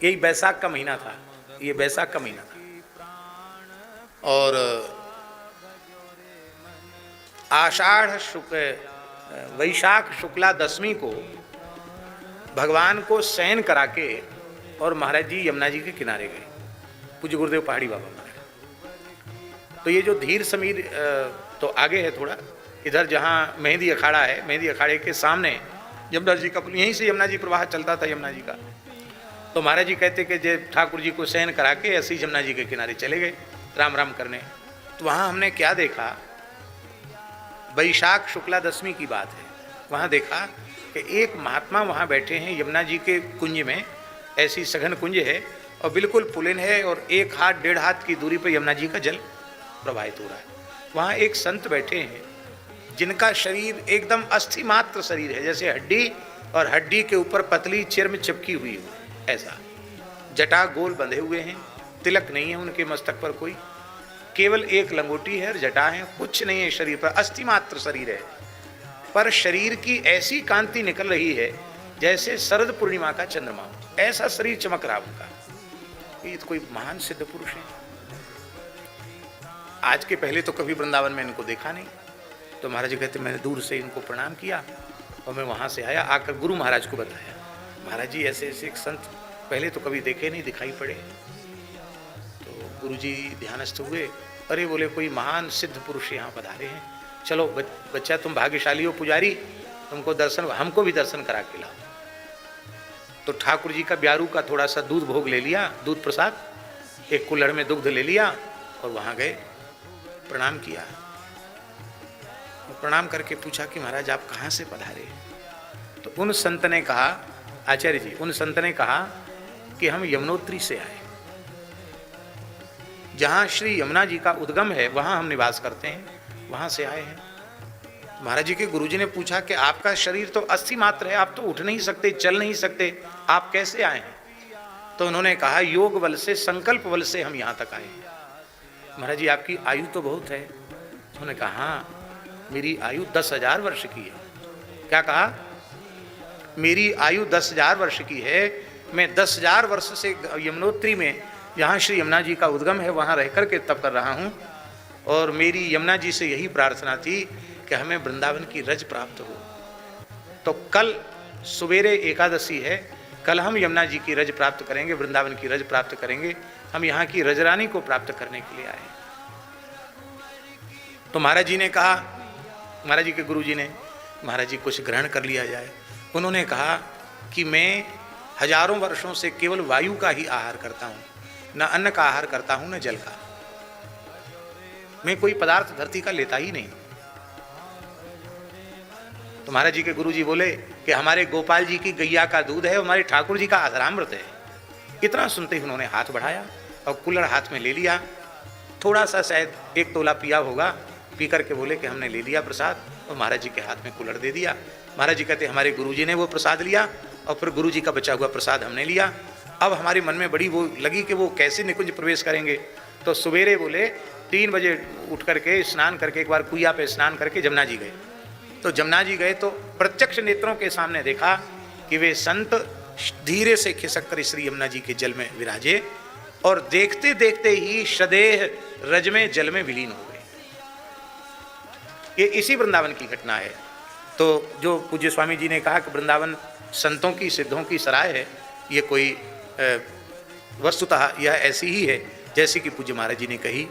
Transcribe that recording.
यही बैसाख का महीना था, ये बैसाख का महीना था। और आषाढ़ वैशाख शुक्ला दशमी को भगवान को शयन करा के और महाराज जी यमुना जी के किनारे गए, पूज्य गुरुदेव पहाड़ी बाबा महाराज। तो ये जो धीर समीर तो आगे है थोड़ा, इधर जहाँ मेहंदी अखाड़ा है, मेहंदी अखाड़े के सामने यमुना जी का, यहीं से यमुना जी प्रवाह चलता था यमुना जी का। तो महाराज जी कहते कि जब ठाकुर जी को शयन करा के ऐसे ही यमुना जी के किनारे चले गए राम राम करने। तो वहाँ हमने क्या देखा, वैशाख शुक्ला दशमी की बात है, वहाँ देखा कि एक महात्मा वहाँ बैठे हैं यमुना जी के कुंज में, ऐसी सघन कुंज है और बिल्कुल पुलिन है और 1 हाथ 1.5 हाथ की दूरी पर यमुना जी का जल प्रवाहित हो रहा है। वहाँ एक संत बैठे हैं जिनका शरीर एकदम अस्थि मात्र शरीर है, जैसे हड्डी और हड्डी के ऊपर पतली चिर्म चिपकी हुई हो, ऐसा जटा गोल बंधे हुए हैं, तिलक नहीं है उनके मस्तक पर कोई, केवल एक लंगोटी है और जटा है, कुछ नहीं है शरीर पर, अस्थि मात्र शरीर है। पर शरीर की ऐसी कांति निकल रही है जैसे शरद पूर्णिमा का चंद्रमा, ऐसा शरीर चमक रहा उनका। ये तो कोई महान सिद्ध पुरुष है। आज के पहले तो कभी वृंदावन में इनको देखा नहीं। तो महाराज जी कहते मैंने दूर से इनको प्रणाम किया और मैं वहाँ से आया, आकर गुरु महाराज को बताया, महाराज जी ऐसे ऐसे एक संत पहले तो कभी देखे नहीं, दिखाई पड़े। तो गुरु जी ध्यानस्थ हुए, अरे बोले कोई महान सिद्ध पुरुष यहाँ पधारे हैं, चलो बच्चा तुम भाग्यशाली हो पुजारी, तुमको दर्शन, हमको भी दर्शन करा के लाओ। तो ठाकुर जी का ब्यारू का थोड़ा सा दूध भोग ले लिया, दूध प्रसाद, एक कुल्हड़ में दुग्ध ले लिया और वहाँ गए, प्रणाम किया। प्रणाम करके पूछा कि महाराज आप कहाँ से पधारे? तो उन संत ने कहा, आचार्य जी, उन संत ने कहा कि हम यमुनोत्री से आए, जहाँ श्री यमुना जी का उद्गम है वहाँ हम निवास करते हैं, वहाँ से आए हैं। महाराज जी के गुरुजी ने पूछा कि आपका शरीर तो अस्थि मात्र है, आप तो उठ नहीं सकते, चल नहीं सकते, आप कैसे आए हैं? तो उन्होंने कहा योग बल से, संकल्प बल से हम यहाँ तक आए हैं। महाराज जी आपकी आयु तो बहुत है। उन्होंने कहा हाँ मेरी आयु 10,000 वर्ष की है। क्या कहा? मेरी आयु 10,000 वर्ष की है, मैं 10,000 वर्ष से यमुनोत्री में, जहाँ श्री यमुना जी का उद्गम है, वहाँ रह कर के तप कर रहा हूँ। और मेरी यमुना जी से यही प्रार्थना थी कि हमें वृंदावन की रज प्राप्त हो। तो कल सवेरे एकादशी है, कल हम यमुना जी की रज प्राप्त करेंगे, वृंदावन की रज प्राप्त करेंगे, हम यहाँ की रजरानी को प्राप्त करने के लिए आए। तो महाराज जी ने कहा, महाराज जी के गुरु जी ने, महाराज जी कुछ ग्रहण कर लिया जाए। उन्होंने कहा कि मैं हजारों वर्षों से केवल वायु का ही आहार करता हूँ, न अन्न का आहार करता हूँ न जल का, मैं कोई पदार्थ धरती का लेता ही नहीं। तो महाराज जी के गुरु जी बोले कि हमारे गोपाल जी की गैया का दूध है, हमारे ठाकुर जी का अधरामृत है। इतना सुनते ही उन्होंने हाथ बढ़ाया और कुल्हड़ हाथ में ले लिया, थोड़ा सा शायद 1 तोला पिया होगा, पी करके बोले कि हमने ले लिया प्रसाद, और महाराज जी के हाथ में कुल्हड़ दे दिया। महाराज जी कहते हमारे गुरु जी ने वो प्रसाद लिया और फिर गुरु जी का बचा हुआ प्रसाद हमने लिया। अब हमारे मन में बड़ी वो लगी कि वो कैसे निकुंज प्रवेश करेंगे। तो सवेरे बोले 3 बजे उठ करके स्नान करके, एक बार कुइया पे स्नान करके जमुना जी गए। तो जमुना जी गए तो प्रत्यक्ष नेत्रों के सामने देखा कि वे संत धीरे से खिसक कर श्री यमुना जी के जल में विराजे और देखते देखते ही सदेह रज में जल में विलीन हो गए। ये इसी वृंदावन की घटना है। तो जो पूज्य स्वामी जी ने कहा कि वृंदावन संतों की सिद्धों की सराय है, ये कोई वस्तुतः यह ऐसी ही है जैसी कि पूज्य महाराज जी ने कही।